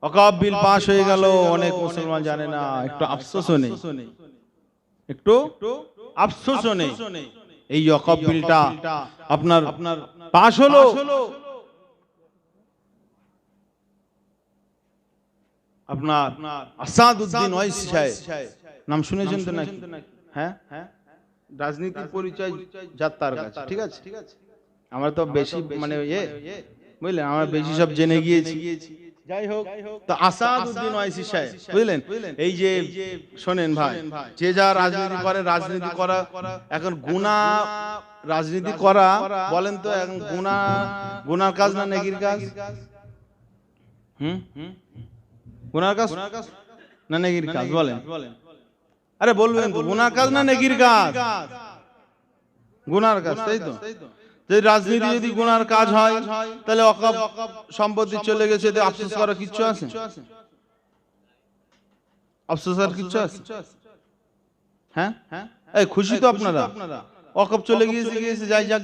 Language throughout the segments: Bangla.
ওয়াকফ বিল পাস হয়ে গেল, অনেক মুসলমান জানে না, একটু আফসোসও নেই, একটু আফসোসও নেই। এই ওয়াকফ বিলটা আপনার পাস হলো, আপনার আসাদউদ্দিন ওয়াইসি সাহেব, নাম শুনেছেন তো নাকি? হ্যাঁ, রাজনীতির পরিচয় যার তার কাছে, ঠিক আছে। আমরা তো বেশি মানে বুঝলেন, আমরা বেশি সব জেনে গিয়েছি। যাই হোক, তো আসাদউদ্দিন ওয়াইসি সাহেব বুঝলেন, এই যে শোনেন ভাই, যে যা রাজনীতি করে, রাজনীতি করা এখন গুনাহ, রাজনীতি করা বলেন তো এখন গুনার কাজ না নেকির কাজ? গুনার কাজ না নেকির কাজ বলেন? আরে বলবেন তো, গুনার কাজ না নেকির কাজ? গুনার কাজ, তাই তো। যে রাজনীতি যদি গুনার কাজ হয়, তাহলে ওয়াকফ সম্পত্তি চলে গেছে, আফসোস করার কিচ্ছু আছে? আফসোস আর কিচ্ছু আছে? হ্যাঁ, এই খুশি তো আপনারা, ওয়াকফ চলে গিয়েছে, যাই যাক,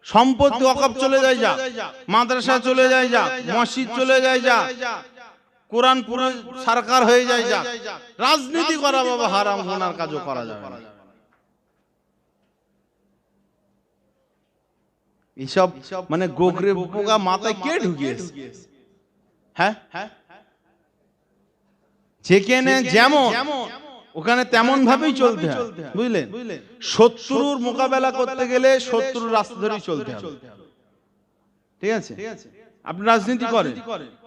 সম্পত্তি ওয়াকফ চলে যায় যাক, মাদ্রাসা চলে যায় যাক, মসজিদ চলে যায় যাক, কোরআন পুরো সরকার হয়ে যায় যাক, রাজনীতি করা বাবা হারাম, গুনার কাজও করা যাবে না। এইসব মানে গোগরে পোকা মাথায় কে ঢুকিয়েছে? হ্যাঁ, যেখানে যেমন ওখানে তেমন ভাবেই চলতে হয়, বুঝলেন। শত্রুর মোকাবেলা করতে গেলে শত্রুর রাস্তা ধরেই চলতে হবে, ঠিক আছে। আপনি রাজনীতি করেন,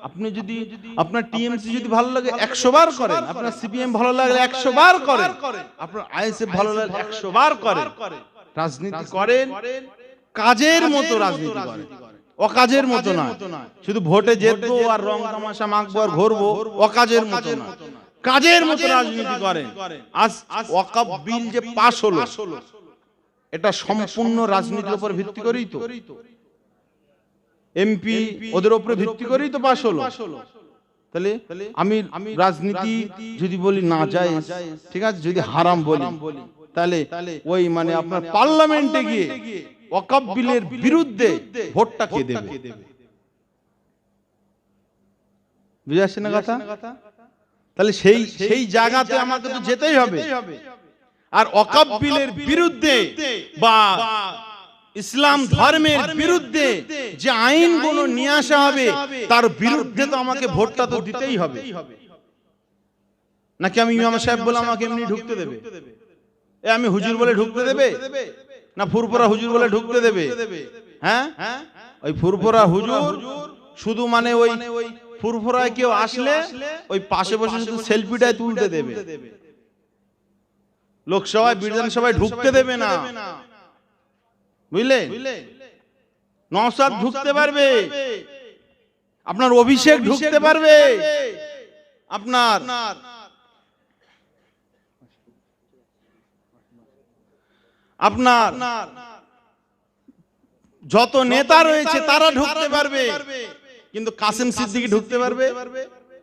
আপনি যদি আপনার টিএমসি যদি ভালো লাগে 100 বার করেন, আপনার সিপিএম ভালো লাগলে 100 বার করেন, আপনার আইএসএফ ভালো লাগলে 100 বার করেন। রাজনীতি করেন কাজের মতো, রাজনীতি করেন অকাজের মতো না। শুধু ভোটে জিতবো আর রং তামাশা মাখবো আর ঘুরবো, অকাজের মতো না, কাজের মতো রাজনীতি করেন। আজ ওয়াকফ বিল যে পাস হলো, এটা সম্পূর্ণ রাজনীতির উপর ভিত্তি করেই তো, এমপি ওদের উপরে ভিত্তি করেই তো পাস হলো। তাহলে আমি রাজনীতি যদি বলি না যায়, ঠিক আছে, যদি হারাম বলি, তাহলে ওই মানে আপনার পার্লামেন্টে গিয়ে ওয়াকফ বিলের বিরুদ্ধে ভোটটা কে দেবে? বুঝে আসছে না কথা? তাহলে সেই জায়গাতে আমাকে তো যেতেই হবে। আর ওয়াকফ বিলের বিরুদ্ধে বা ইসলাম ধর্মের বিরুদ্ধে যে আইনগুলো নিয়ে আসা হবে, তার বিরুদ্ধে তো আমাকে ভোটটা তো দিতেই হবে। নাকি আমি ইমাম সাহেব বলে আমাকে এমনি ঢুকতে দেবে? আমি হুজুর বলে ঢুকতে দেবে? না ফুরফুরা হুজুর বলে ঢুকতে দেবে? হ্যাঁ, ওই ফুরফুরা হুজুর শুধু মানে ওই ফুরফুরায় কেউ আসলে ওই পাশে বসে শুধু সেলফিটাই তুলতে দেবে, লোকসভায় বিধানসভায় ঢুকতে দেবে না, বুঝলে। নওশাদ ঢুকতে পারবে, আপনার অভিষেক ঢুকতে পারবে, আপনার যত নেতা রয়েছে তারা ঢুকতে পারবে, কিন্তু কাসেম সিদ্দিকী ঢুকতে পারবে?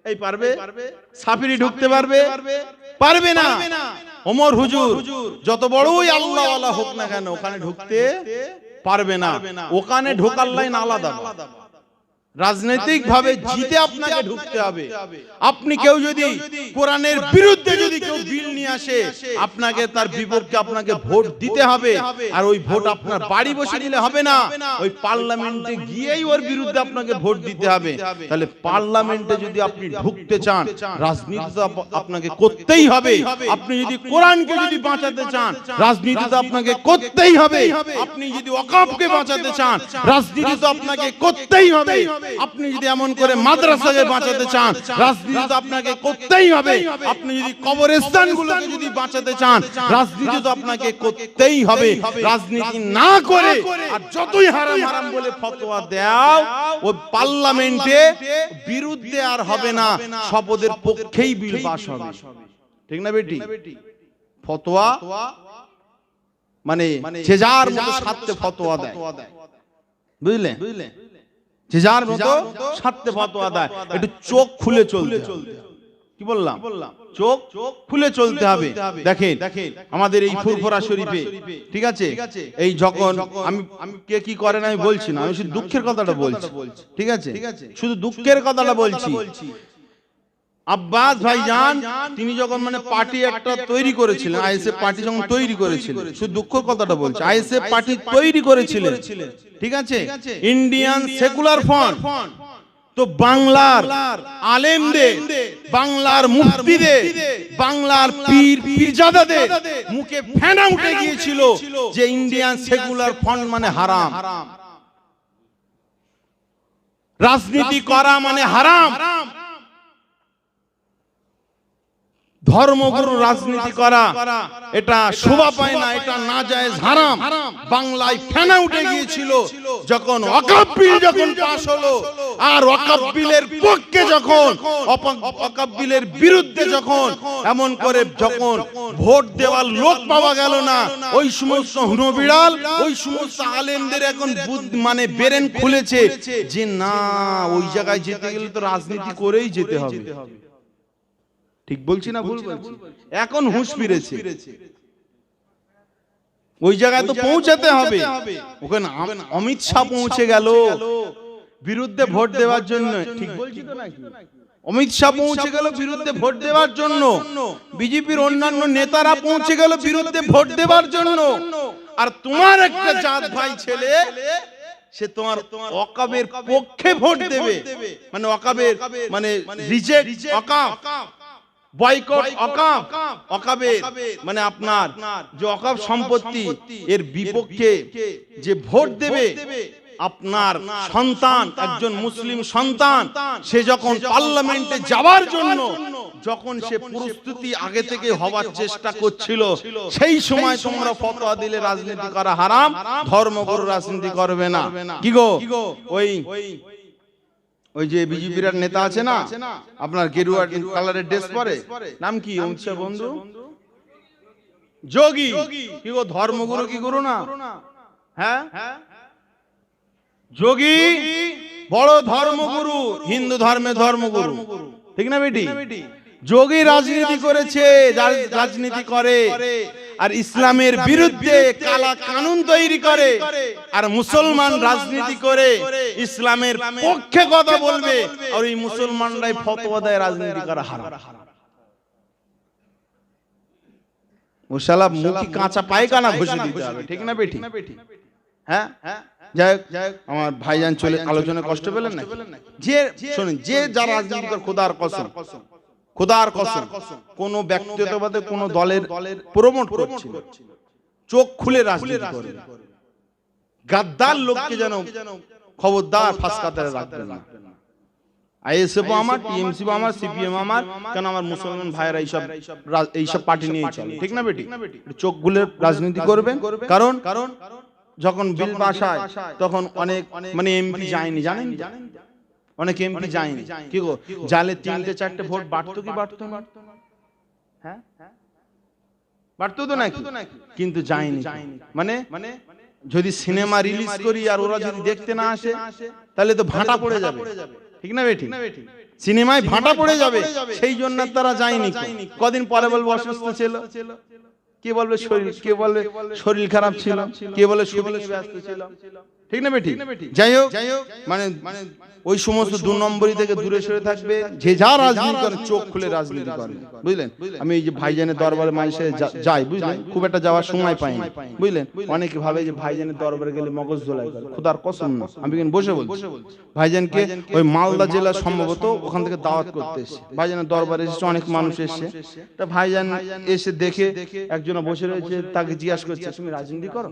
এই পারবে? সাফিরি ঢুকতে পারবে? পারবে না। ওমর হুজুর যত বড়ই আল্লাহওয়ালা হোক না কেন, ওখানে ঢুকতে পারবে না। ওখানে ঢোকার লাইন আলাদা। রাজনৈতিক ভাবে জিতে আপনাকে ঢুকতে হবে। আপনি কেউ যদি কোরআনের বিরুদ্ধে যদি কেউ বিল নিয়ে আসে, আপনাকে তার বিপক্ষে আপনাকে ভোট দিতে হবে। আর ওই ভোট আপনার বাড়ি বসে দিলে হবে না, ওই পার্লামেন্টে গিয়েই ওর বিরুদ্ধে আপনাকে ভোট দিতে হবে। তাহলে পার্লামেন্টে যদি আপনি ঢুকতে চান, রাজনীতি তো আপনাকে করতেই হবে। আপনি যদি কোরআনকে যদি বাঁচাতে চান, রাজনীতি তো আপনাকে করতেই হবে। আপনি যদি ওয়াকফকে বাঁচাতে চান, রাজনীতি তো আপনাকে করতেই হবে। আপনি যদি এমন করে মাদ্রাসাকে বাঁচাতে চান, রাজনীতি তো আপনাকে করতেই হবে। আপনি যদি কবরস্থানগুলোকে যদি বাঁচাতে চান, রাজনীতি তো আপনাকে করতেই হবে। রাজনীতি না করে আর যতই হারাম হারাম বলে ফতোয়া দাও, ওই পার্লামেন্টে বিরুদ্ধে আর হবে না, শপথের পক্ষেই বিল পাস হবে। ঠিক না বেটি? ফতোয়া মানে যে যার মতো স্বার্থে ফতোয়া দেয়, বুঝলে, যে যার মতো স্বার্থে ফতোয়া দেয়। একটু চোখ খুলে চলতে, কি বললাম, চোখ খুলে চলতে হবে। দেখেন আমাদের এই ফুরফুরা শরীফে, ঠিক আছে, এই যখন আমি কে কি করেন আমি বলছি না, আমি শুধু দুঃখের কথাটা বলছি, ঠিক আছে, শুধু দুঃখের কথাটা বলছি। আব্বাস ভাইজান তিনি যখন মানে পার্টি একটা তৈরি করেছিলেন, আইএসএফ পার্টি যখন তৈরি করেছিলেন, শুধু দুঃখের কথাটা বলছি, আইএসএফ পার্টি তৈরি করেছিলেন, ঠিক আছে, ইন্ডিয়ান সেকুলার ফ্রন্ট। তো বাংলার আলেমদের, বাংলার মুফতিদের, বাংলার পীর পীরজাদাদের মুখে ফেনা উঠে গিয়েছিল যে ইন্ডিয়ান সেকুলার ফ্রন্ট মানে হারাম, রাজনীতি করা মানে হারাম, ধর্মগুরু রাজনীতি করা এটা শোভা পায় না, এটা নাজায়েজ হারাম। বাংলায় ফেনা উঠে গিয়েছিল যখন ওয়াকফ বিল যখন পাস হলো, আর ওয়াকফ বিলের পক্ষে যখন, ওয়াকফ বিলের বিরুদ্ধে যখন এমন করে যখন ভোট দেওয়ার লোক পাওয়া গেল না, ওই সমস্ত হুনবিড়াল, ওই সমস্ত আলেমদের এখন মানে বেরেন খুলেছে যে না, ওই জায়গায় যেতে গেলে তো রাজনীতি করেই যেতে হবে। ঠিক বলছি না ভুল বলছি? এখন হুঁশ ফিরেছে, ওই জায়গায় তো পৌঁছাতে হবে। ওখানে অমিত শাহ পৌঁছে গেল বিরুদ্ধে ভোট দেওয়ার জন্য, ঠিক বলছি তো নাকি? অমিত শাহ পৌঁছে গেল বিরুদ্ধে ভোট দেওয়ার জন্য, বিজেপির অন্যান্য নেতারা পৌঁছে গেল বিরুদ্ধে ভোট দেওয়ার জন্য, আর তোমার একটা জাত ভাই ছেলে সে তোমার ওয়াকফের পক্ষে ভোট দেবে, মানে ওয়াকফের মানে রিজেক্ট ওয়াকফ, বয়কট ওয়াকফ, ওয়াকফের মানে আপনার যে ওয়াকফ সম্পত্তি এর বিপক্ষে যে ভোট দেবে, আপনার সন্তান, একজন মুসলিম সন্তান, সে যখন পার্লামেন্টে যাওয়ার জন্য যখন সে প্রস্তুতি আগে থেকে হওয়ার চেষ্টা করছিল, সেই সময় তোমরা ফতোয়া দিলে রাজনীতি করা হারাম, ধর্মগুরু রাজনীতি করবে না। কি গো, ওই যে বিজেপির নেতা আছে না আপনার, গেরুয়া কালারের ড্রেস পরে, নাম কি অমিত শাহ বন্ধু, যোগী, কি গো ধর্মগুরু কি গুরু না? হ্যাঁ, যোগী বড় ধর্মগুরু, হিন্দু ধর্মের ধর্মগুরু, ঠিক না বেটি? যোগী রাজনীতি করেছে, রাজনীতি করে আর ইসলামের বিরুদ্ধে কালা কানুন তৈরি করে, আর মুসলমান রাজনীতি করে ইসলামের পক্ষে কথা বলবে, আর এই মুসলমানরাই ফতোয়া দেয় রাজনীতি করা হারাম। ও শালা মুখি কাঁচা পায়খানা ঘষে দিতে হবে, ঠিক না বেটি? হ্যাঁ, যাই হোক, আমার ভাইজান চলে আলোচনা কষ্ট পেলেন না? যে শুনুন, যে যারা রাজনীতি করে, খোদার কসম, খোদার কসম কোন ব্যক্তিগতভাবে কোন দলের প্রমোট করছে, চোখ খুলে রাজনীতি করে, গাদ্দার লোককে যেন খবরদার ফাঁস কাতারে রাখবেন না। আইএসএফ আমার, টিএমসি আমার, সিপিএম আমার, কেন আমার মুসলমান ভাইয়েরা এইসব পার্টি নিয়ে চলে, ঠিক না বেটি? চোখ খুলে রাজনীতি করবেন, কারণ যখন বিল পাস হয় তখন অনেক মানে এমপি যায়নি, জানেন, অনেক এমপি যায়নি, কি গো, জালে 3-4টে ভোট বাড়তো কি বাড়তো না? হ্যাঁ, বাড়তো তো নাকি? কিন্তু যায়নি, মানে যদি সিনেমা রিলিজ করি আর ওরা যদি দেখতে না আসে তাহলে তো ভাটা পড়ে যাবে, ঠিক না বেটি? সিনেমায় ভাটা পড়ে যাবে, সেই জন্য তারা যায়নি। কদিন পরে বলবো অসুস্থ ছিল, কে বলবে শরীর, কে বলবে শরীর খারাপ ছিল, কে বলে শরীর ব্যস্ত ছিল, ঠিক না বেটি? যাই হোক, মানে ওই সমস্ত 2 নম্বরই থেকে দূরে সরে থাকবে, যে যা রাজনীতি করে চোখ খুলে রাজনীতি করে, বুঝলেন? আমি এই যে ভাইজানের দরবারে মাঝে যাই, বুঝলেন, খুব একটা যাওয়ার সময় পাইনি, বুঝলেন? অনেকে ভাবে যে ভাইজানের দরবারে গেলে মগজ ধোলাই করে, খোদার কসম না, আমি কিন্তু বসে বলছি, ভাইজানকে ওই মালদা জেলা সম্ভবত ওখান থেকে দাওয়াত করতে এসেছে, ভাইজানের দরবারে এসেছে, অনেক মানুষ এসেছে, তা ভাইজান এসে দেখে একজন বসে রয়েছে, তাকে জিজ্ঞাসা করছে তুমি রাজনীতি করো?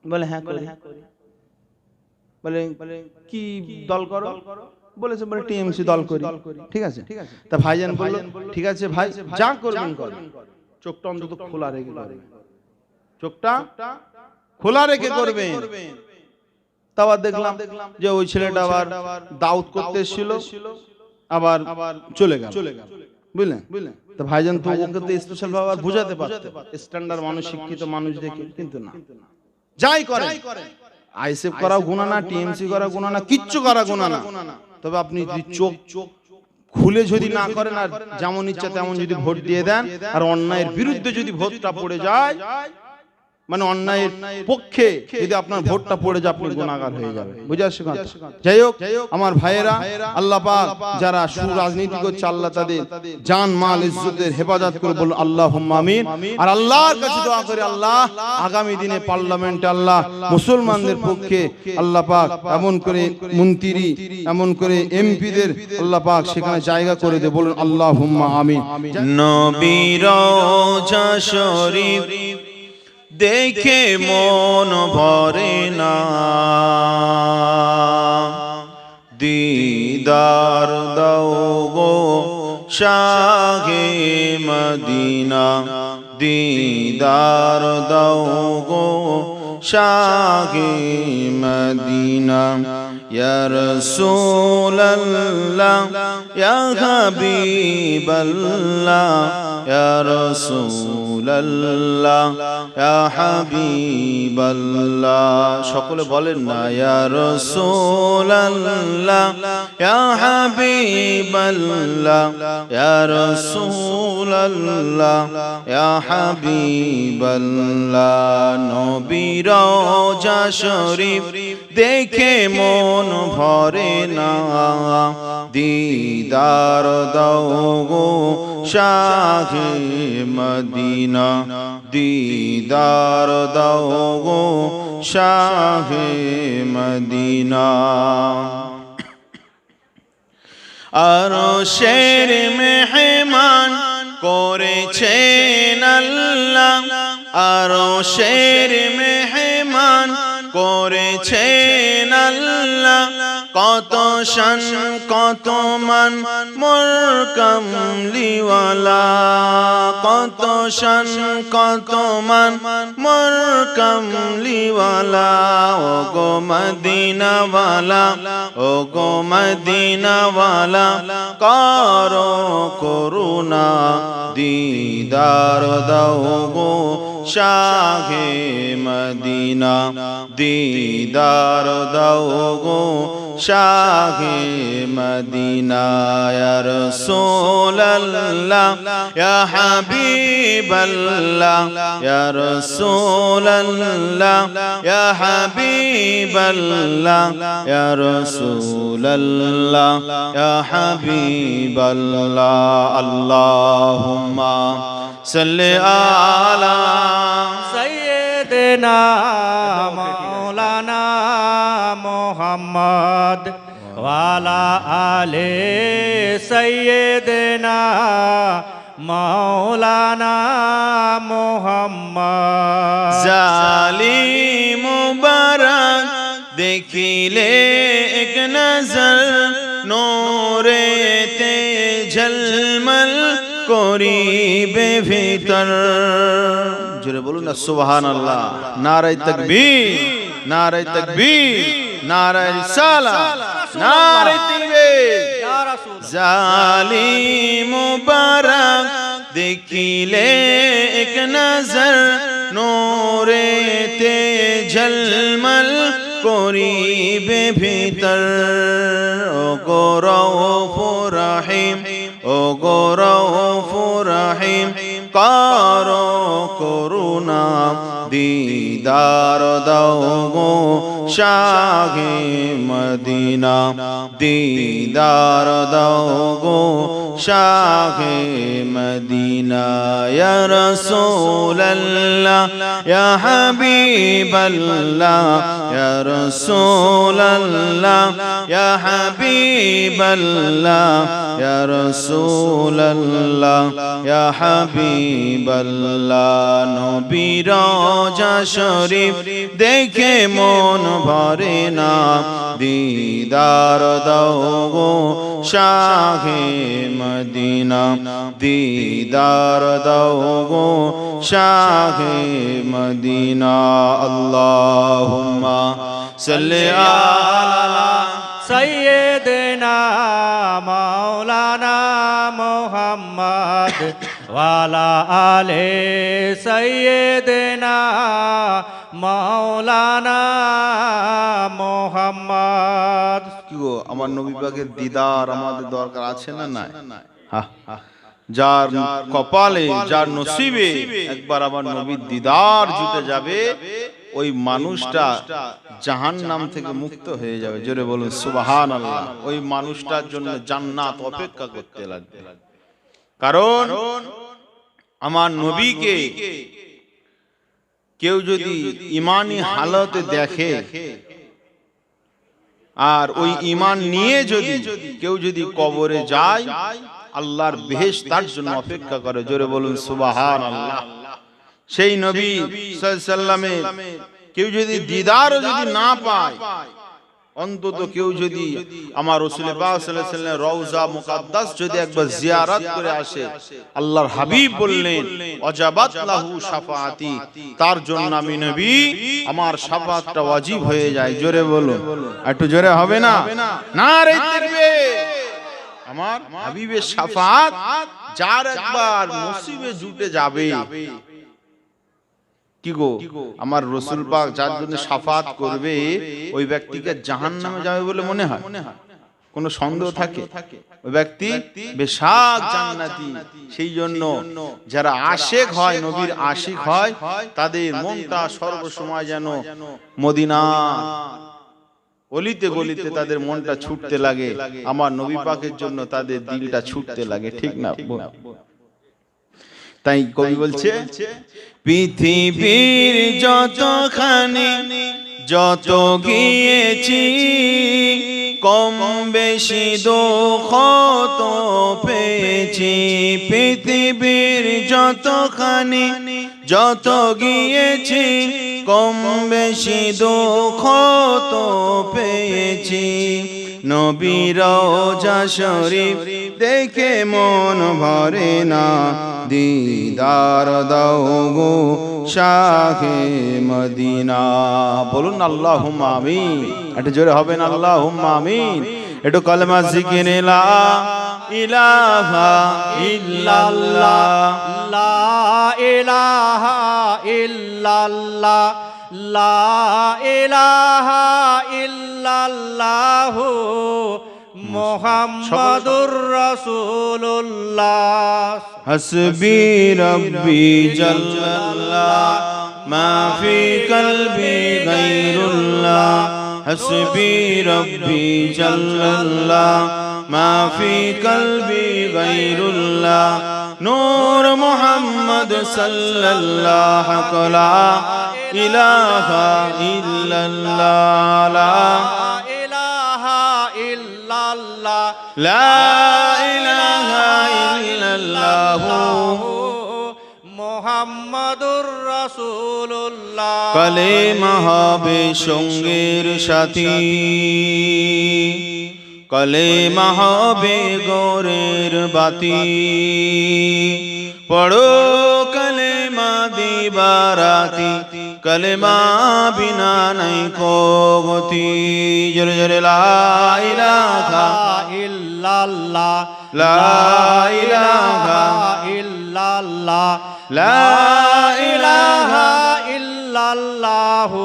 বলে হ্যাঁ করি। বলে কি দল করো? বলেছে বলে টিএমসি দল করি। ঠিক আছে, তা ভাইজান বলল ঠিক আছে ভাই, যা করবেন করবেন, চোখটা অন্তত খোলা রেখে করবেন, চোখটা খোলা রেখে করবেন। তারপর দেখলাম যে ওই ছেলেটা আবার দাউদ করতে এসেছিল, আবার চলে গেল, বুঝলেন? তো ভাইজান তো ওকে তো স্পেশাল ভাবে বুঝাতে পারতো, স্ট্যান্ডার্ড মানুষ, শিক্ষিত মানুষ দেখে, কিন্তু না, যাই করে, আইএসএফ করা গুনাহ না, টিএমসি করা গুনাহ না, কিচ্ছু করা গুনাহ না, তবে আপনি যদি চোখ খুলে যদি না করেন আর যেমন ইচ্ছা তেমন যদি ভোট দিয়ে দেন আর অন্যায়ের বিরুদ্ধে যদি ভোটটা পড়ে যায়, মানে অন্যায়ের পক্ষে যদি আপনার ভোটটা পড়ে যায় আপনি গুনাহগার হয়ে যাবেন। বুঝে আসছে কথা? যাই হোক আমার ভাইয়েরা, আল্লাহ পাক যারা সুরাজনীতি করছে আল্লাহ তাদের জান মাল ইজ্জতের হেফাজত করে, বলুন আল্লাহুম্মা আমিন। আর আল্লাহর কাছে দোয়া করে আল্লাহ আগামী দিনে পার্লামেন্টে আল্লাহ মুসলমানদের পক্ষে আল্লাহ পাক এমন করে মন্ত্রী, এমন করে এমপিদের আল্লাহ পাক সেখানে জায়গা করে দে, বলুন আল্লাহুম্মা আমিন। নবীর রওজা শরীফ দেখে মন ভরে না, দিদার দাও গো শাহে মদিনা, দিদার দাও গো শাহে মদিনা। ইয়া রাসূলুল্লাহ ইয়া হাবিবাল্লাহ, ইয়া রাসূলুল্লাহ ইয়া হাবিবাল্লাহ। সকলে বলেন না ইয়া রাসূলুল্লাহ ইয়া হাবিবাল্লাহ, ইয়া রাসূলুল্লাহ ইয়া হাবিবাল্লাহ। নবীর রওজা শরীফ দেখে মন ভরে না, দিদার দাও গো শাহে মদিনা, দিদার দাও গো শাহে মদিনা। আরশের মেহমান করেছেন আল্লাহ, আরশের মেহমান করেছেন আল্লাহ। কত শান কত মান মোর কামলিওয়ালা, কত শান কত মান মোর কামলিওয়ালা। ও গো মদিনাওয়ালা, ও গো মদিনাওয়ালা, করো করুণা, দিদার দাও গো শাহে মদিনা, দিদার দাও গো শাহে মদিনা। ইয়া রাসূলুল্লাহ ইয়া হাবিবাল্লাহ, ইয়া রাসূলুল্লাহ ইয়া হাবিবাল্লাহ, ইয়া রাসূলুল্লাহ ইয়া হাবিবাল্লাহ। আল্লাহুম্মা সাল্লি আলা সাইয়্যিদিনা মাওলানা মুহাম্মদ ওয়ালা আলে সাইয়্যিদিনা মাওলানা মুহাম্মদ। জালিম মুবারক দেখিলে এক নজর, নূরেতে ঝলমল করিবে ভিতর। জোরে বলুন না সুবহানাল্লাহ। নারায়ে তাকবীর, নারায়ে তাকবীর, নারায়ে রিসালাত, নারায়ে তাকবীর। জালিম মুবারক দেখিলে এক নজর, নূরেতে ঝলমল করিবে ভিতর। ও গো রউফুর রহিম, ও গো রউফুর রহিম, করো করুণা, দিদার দাও গো শাহে মদিনা, দিদার দাও গো শাহে মদিনা। ইয়া রাসূলুল্লাহ ইয়া হাবিবাল্লাহ, ইয়া রাসূলুল্লাহ ইয়া হাবিবাল্লাহ, ইয়া রাসূলুল্লাহ ইয়া হাবিবাল্লাহ। নবীর রওজা শরীফ দেখে মন ভরে না, দিদার দাও গো শাহে মদিনা, দিদার দাও গো শাহে মদিনা। আল্লাহুম্মা সাল্লি আলা সাইয়্যিদিনা মাওলানা মুহাম্মদ ওয়ালা আলে সাইয়্যিদিনা মাওলানা মুহাম্মদ। কি গো আমার নবী পাকের দিদার আমাদের দরকার আছে না নাই? যার কপালে যার নসিবে একবার আমার নবীর দিদার জুটে যাবে, ওই মানুষটা জাহান্নাম থেকে মুক্ত হয়ে যাবে। জোরে বলুন সুবহানাল্লাহ। ওই মানুষটার জন্য জান্নাত অপেক্ষা করতে লাগবে। কারণ আমার নবীকে কেউ যদি ইমানি হালতে দেখে, আর ওই ইমান নিয়ে যদি কেউ যদি কবরে যায়, আল্লাহর বেহেশত তার জন্য অপেক্ষা করে। জোরে বলুন সুবহানাল্লাহ। সেই নবী সাল্লাল্লাহু আলাইহি ওয়াসাল্লামে কেউ যদি দিদারও যদি না পায়, অন্তত কেউ যদি আমার রাসূল পাক সাল্লাল্লাহু আলাইহি ওয়াসাল্লামের রওজা মুকাদ্দাস যদি একবার জিয়ারত করে আসে, আল্লাহর হাবিব বললেন ওয়াজাবাত লাহু শাফাআতি, তার জন্য আমি নবী আমার শাফাআতটা ওয়াজিব হয়ে যায়। জোরে বলুন, একটু জোরে হবে না? নারে তাকবীর। আমার হাবিবের শাফাআত যার একবার নসিবে জুটে যাবে, কি গো আমার রাসূল পাক যার জন্য শাফাআত করবে, ওই ব্যক্তিকে জাহান্নামে যাবে বলে মনে হয়? কোনো সন্দেহ থাকে? ওই ব্যক্তি বেশাক জান্নাতি। সেই জন্য যারা আশিক হয়, নবীর আশিক হয়, তাদের মনটা সর্বসময় যেন মদিনা অলিতে গলিতে তাদের মনটা ছুটতে লাগে, আমার নবী পাকের জন্য তাদের দিলটা ছুটতে লাগে, ঠিক না? তাই কবি বলছে, পৃথিবীর যতখানি যত গিয়েছি, কম বেশি দুঃখ তো পেয়েছি। পৃথিবীর যতখানি যত গিয়েছি, কম বেশি দুঃখ তো পেয়েছি। নবীর রওজা শরীফ দেখে মন ভরে না, দিদার দাও গো শাহে মদিনা। বলুন আল্লাহুম্মা আমিন। একটু জোরে হবে না? আল্লাহুম্মা আমিন। একটু কলেমা জিকির লা ইলাহা ইল্লাল্লাহ, লা ইলাহা ইল্লাল্লাহ, লা ইলাহা ইল্লাল্লাহু মুহাম্মাদুর রাসূলুল্লাহ। হাসবি রব্বি জাল্লাল্লাহ, মা ফি কলবি গায়রুল্লাহ। হাসবি রব্বি জাল্লাল্লাহ, মা ফি কলবি গায়রুল্লাহ। নূর মুহাম্মদ সাল্লাল্লাহু লা ইলাহা ইল্লাল্লাহ, লা ইলাহা ইল্লাল্লাহ, লা ইলাহা ইল্লাল্লাহ মুহাম্মাদুর রাসূলুল্লাহ। কালেমা হবে সঙ্গের সাথী, কালেমা হবে গোরের বাতি। পড়ো কালেমা দিবারাতি, কালেমা বিনা নাই কো গতি। জোরে জোরে লা ইলাহা ইল্লাল্লাহ, লা ইলাহা ইল্লাল্লাহ, লা ইলাহা ইল্লাল্লাহু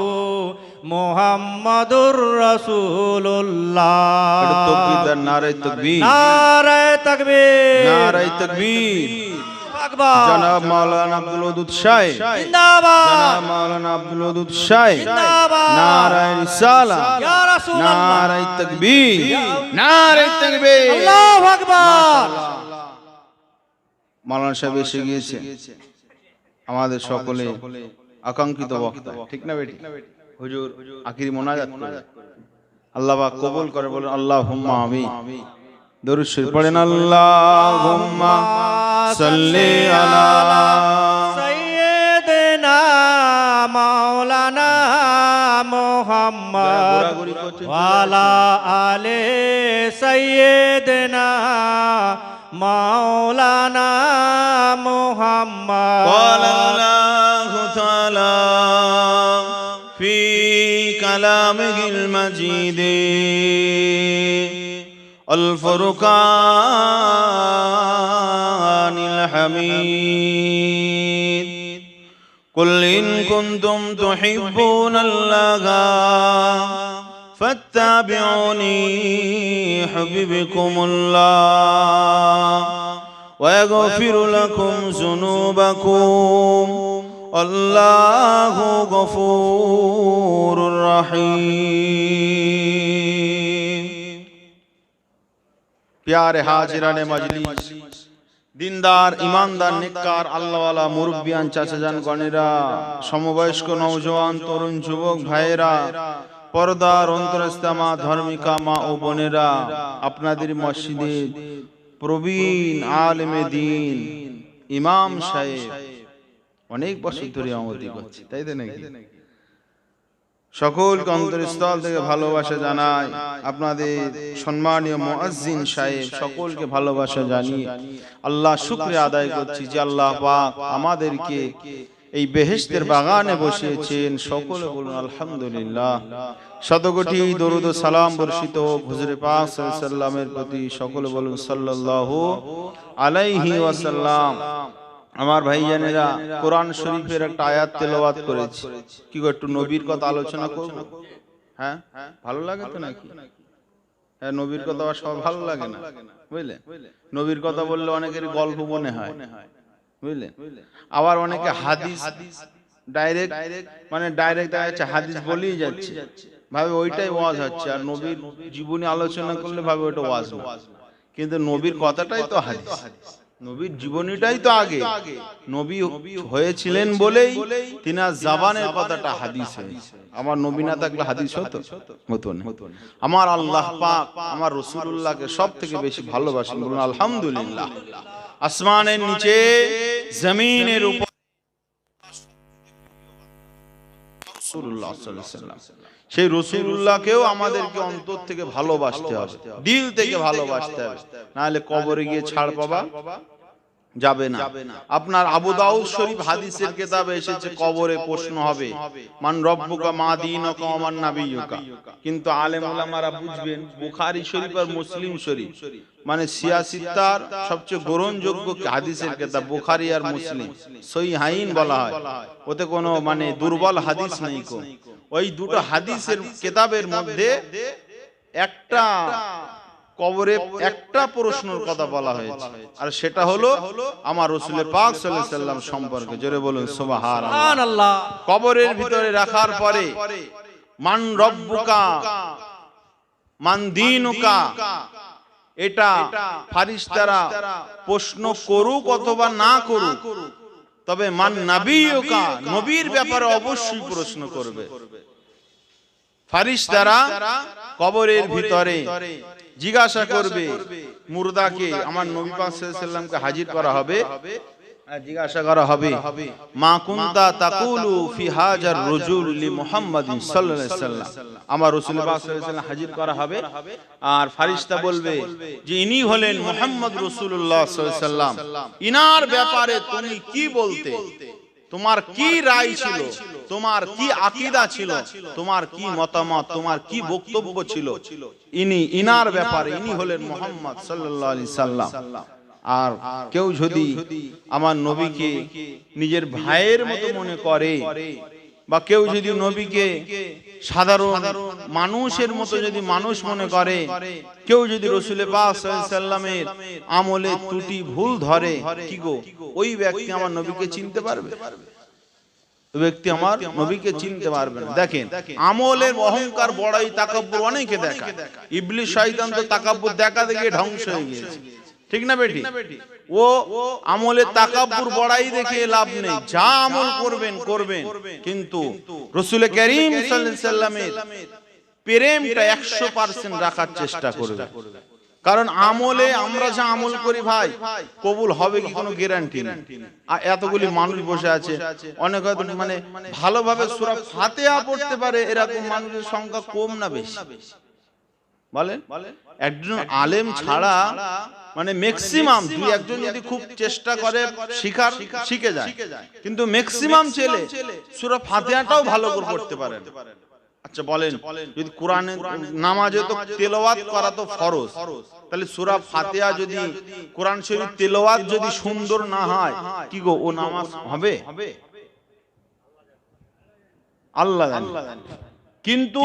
মুহাম্মাদুর রাসূলুল্লাহ। এটা তাকবীর, নারে তাকবীর, নারে তাকবীর, নারে তাকবীর। আকবার। জনাব মাওলানা আব্দুল ওদুদ শাহ জিন্দাবাদ, জনাব মাওলানা আব্দুল ওদুদ শাহ জিন্দাবাদ। নারে রিসালা, ইয়া রাসূলুল্লাহ, নারে তাকবীর, নারে তাকবীর। আল্লাহু আকবার। মাওলানা সাহেব এসে গিয়েছে, আমাদের সকলে আকাঙ্ক্ষিত বক্তা, ঠিক না বেটি? হুজুর আখিরি মোনাজাত করে আল্লাহ পাক কবুল করে, বলেন আল্লাহুম্মা আমিন। দরুদ শরীফ পড়েন, আল্লাহুম্মা সাল্লি আলা সাইয়্যিদিনা মাওলানা মুহাম্মদ ওয়া আলা আলি সাইয়্যিদিনা মাওলানা মুহাম্মদ। ক্বালা আল্লাহু তাআলা ফি কালামিহিল মাজিদ আল ফুরকানিল হামিদ, কুল ইন কুনতুম তুহিব্বুনাল্লাহা فاتبعوني يحببكم الله ويغفر لكم ذنوبكم الله غفور رحيم प्यारे हाजिराने मजलिस দিনদার ইমানদার নেককার আল্লাহওয়ালা মুরব্বিয়ান চাচাজান গণেরা সমবয়স্ক নওজওয়ান তরুণ যুবক ভাইয়েরা পর্দার অন্তরস্থমা ধর্মিকা মা ও বোনেরা আপনাদের মসজিদে প্রবীণ আলেমে দ্বীন ইমাম সাহেব অনেক বছর ধরে আমতি করছে তাই তো নাকি সকলকে অন্তরস্থল থেকে ভালোবাসা জানাই আপনাদের সম্মানীয় মুয়াজ্জিন সাহেব সকলকে ভালোবাসা জানিয়ে আল্লাহ শুকরিয়া আদায় করছি যে আল্লাহ পাক আমাদেরকে এই বেহেশতের বাগানে বসিয়েছেন সকলে বলুন আলহামদুলিল্লাহ শতকোটি দরুদ ও সালাম বর্ষিত হুজুর পাক সাল্লাল্লাহু আলাইহি ওয়াসাল্লামের প্রতি সকলে বলুন সাল্লাল্লাহু আলাইহি ওয়াসাল্লাম আমার ভাইজানেরা কোরআন শরীফের একটা আয়াত তেলাওয়াত করেছি কি গো একটু নবীর কথা আলোচনা করব হ্যাঁ ভালো লাগে তো নাকি হ্যাঁ নবীর কথা সব ভালো লাগে না বুঝলেন নবীর কথা বললে অনেকের গল্প মনে হয় বুঝলেন আবার অনেকে হাদিস ডাইরেক্ট ডাইরেক্ট হাদিস বলেই যাচ্ছে ভাবে ওইটাই ওয়াজ হচ্ছে আর নবীর জীবনী আলোচনা করলে ভাবে ওইটা ওয়াজ না কিন্তু নবীর কথাটাই তো হাদিস নবীর জীবনীটাই তো আগে নবী হয়েছিলেন বলেই তিনার জবানের কথাটা হাদিস হয়েছে আমার নবী না থাকলে হাদিস হতো না আমার আল্লাহ পাক আমার রাসূলুল্লাহকে সবথেকে বেশি ভালোবাসেন বলুন আলহামদুলিল্লাহ আসমানের নিচে জমিনের উপর রাসূলুল্লাহ সাল্লাল্লাহু আলাইহি ওয়াসাল্লাম সেই রাসূলুল্লাহকেও আমাদেরকে অন্তর থেকে ভালোবাসতে হবে দিল থেকে ভালোবাসতে হবে না হলে কবরে গিয়ে ছাড় পাবা যাবে না আপনার আবু দাউদ শরীফ হাদিসের কিতাবে এসেছে কবরে প্রশ্ন হবে মান রব্বুকা মা দীনুকা ওয়া মান নাবিয়ুকা কিন্তু আলেম উলামারা বুঝবেন বুখারী শরীফ আর মুসলিম শরীফ মানে সিয়াসিত্তার সবচেয়ে গ্রহণযোগ্য হাদিসের কিতাব বুখারী আর মুসলিম সহিহাইন বলা হয় ওতে কোনো দুর্বল হাদিস নেই কো ওই দুটো হাদিসের কিতাবের মধ্যে একটা কবরে একটা প্রশ্নের কথা বলা হয়েছে আর সেটা হলো আমার রাসূল পাক সাল্লাল্লাহু আলাইহি ওয়াসাল্লাম সম্পর্কে জোরে বলুন সুবহানাল্লাহ কবরের ভিতরে রাখার পরে মান রব্বুকা মান দীনুকা এটা ফেরেশতারা প্রশ্ন করুক অথবা না করুক তবে মান নাবিয়ুকা নবীর ব্যাপারে অবশ্যই প্রশ্ন করবে ফেরেশতারা কবরের ভিতরে জিজ্ঞাসা করবে মুর্দাকে আমার নবী পাক সাল্লাল্লাহু আলাইহি ওয়াসাল্লামকে হাজির করা হবে আর জিজ্ঞাসা করা হবে মা কুনতা তাকুলু ফি হাজার রাজুল লি মুহাম্মাদিন সাল্লাল্লাহু আলাইহি ওয়াসাল্লাম আমার রাসূল পাক সাল্লাল্লাহু আলাইহি ওয়াসাল্লাম হাজির করা হবে আর ফেরেশতা বলবে যে ইনি হলেন মুহাম্মদ রাসূলুল্লাহ সাল্লাল্লাহু আলাইহি ওয়াসাল্লাম ইনার ব্যাপারে তুমি কি বলতে তোমার কি রায় ছিল তোমার কি আকীদা ছিল তোমার কি মতামত তোমার কি বক্তব্য ছিল ইনার ব্যাপারে ইনি হলেন মুহাম্মদ সাল্লাল্লাহু আলাইহি সাল্লাম আর কেউ যদি আমার নবীকে নিজের ভাইয়ের মতো মনে করে বা কেউ যদি নবীকে সাধারণ মানুষের মতো যদি মানুষ মনে করে কেউ যদি রাসূল পাক সাল্লাল্লাহু আলাইহি সাল্লামের আমলে ত্রুটি ভুল ধরে কি গো ওই ব্যক্তি আমার নবীকে চিনতে পারবে ওই ব্যক্তি আমার নবীকে চিনতে পারবে না দেখেন আমলের অহংকার বড়াই তাকাব্বুর অনেকে দেখায় ইবলিস শয়তান তো তাকাব্বুর দেখা দেখে ধ্বংস হয়ে গিয়েছে ঠিক না বেটি ও আমলে তাকাব্বুর বড়াই দেখে লাভ নেই যা আমল করবেন কিন্তু রাসূল করিম সাল্লাল্লাহু আলাইহি সাল্লামের প্রেমটা 100% রাখার চেষ্টা করবে কারণ আমলে আমরা যা আমল করি ভাই কবুল হবে কি কোনো গ্যারান্টি নেই আর এতগুলি মানুষ বসে আছে অনেক হয়তো ভালোভাবে সূরা ফাতিহা পড়তে পারে এরকম মানুষের সংখ্যা কম না বেশি বলেন একজন আলেম ছাড়া ম্যাক্সিমাম দুই একজন যদি খুব চেষ্টা করে শিখে যায় কিন্তু ম্যাক্সিমাম ছেলে সূরা ফাতিহাটাও ভালো করে পড়তে পারে আচ্ছা বলেন যদি কোরআনে নামাজে তো তেলাওয়াত করা তো ফরজ তাহলে সূরা ফাতিহা যদি কোরআন শরীফ তেলাওয়াত যদি সুন্দর না হয় কি গো ও নামাজ হবে আল্লাহ জানে কিন্তু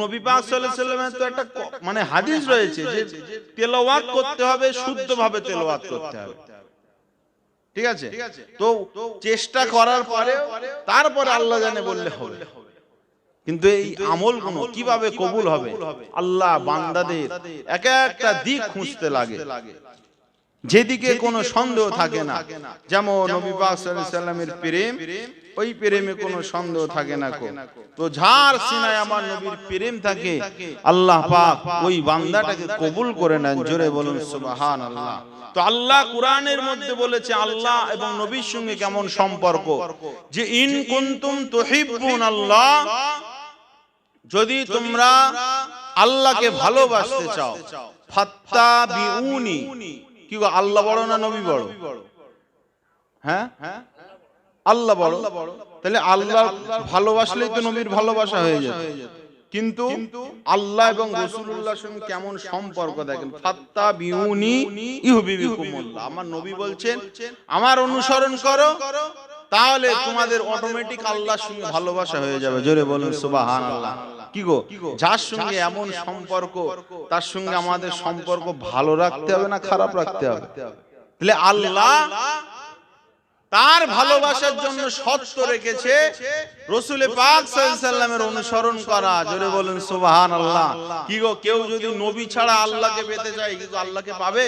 নবী পাক সাল্লাল্লাহু আলাইহি ওয়াসাল্লামের তো একটা মানে হাদিস রয়েছে যে তেলাওয়াত করতে হবে, শুদ্ধভাবে তেলাওয়াত করতে হবে। ঠিক আছে, তো চেষ্টা করার পরে তারপরে আল্লাহ জানে বললে হবে। কিন্তু এই আমলগুলো কিভাবে কবুল হবে, আল্লাহ বান্দাদের এক একটা দিক খুঁজতে লাগে, যেদিকে কোনো সন্দেহ থাকে না। যেমন নবী পাক সাল্লাল্লাহু আলাইহি ওয়াসাল্লামের প্রেম, ওই প্রেমে কোনো সন্দেহ থাকে না। তো যার সিনায় আমার নবীর প্রেম থাকে, আল্লাহ পাক ওই বান্দাটাকে কবুল করে নেন। জোরে বলুন সুবহানাল্লাহ। তো আল্লাহ কোরআনের মধ্যে বলেছে আল্লাহ এবং নবীর সঙ্গে কেমন সম্পর্ক, যে ইন কুনতুম তুহিব্বুন আল্লাহ, যদি তোমরা আল্লাহকে ভালোবাসতে চাও, ফাত্তাবিউনি। কি গো, আল্লাহ বড় না নবী বড়? হ্যাঁ, আল্লাহ বড়। তাহলে আল্লাহ ভালোবাসলেই তো নবীর ভালোবাসা হয়ে যেত। কিন্তু আল্লাহ এবং রাসূলুল্লাহর সঙ্গে কেমন সম্পর্ক দেখেন, ফাত্তাবিউনি ইউহিব্বুকুমুল্লাহ। আমার নবী বলছেন আমার অনুসরণ করো, তাহলে তোমাদের অটোমেটিক আল্লাহর সঙ্গে ভালোবাসা হয়ে যাবে। জোরে বলুন সুবহানাল্লাহ। কি গো, যার সঙ্গে এমন সম্পর্ক, তার সঙ্গে আমাদের সম্পর্ক ভালো রাখতে হবে না খারাপ রাখতে হবে? তাহলে আল্লাহ তার ভালোবাসার জন্য শর্ত রেখেছে রাসূল পাক সাল্লাল্লাহু আলাইহি ওয়াসাল্লামের অনুসরণ করা। জোরে বলুন সুবহানাল্লাহ। কি গো, কেউ যদি নবী ছাড়া আল্লাহকে পেতে চায়, কিন্তু আল্লাহকে পাবে?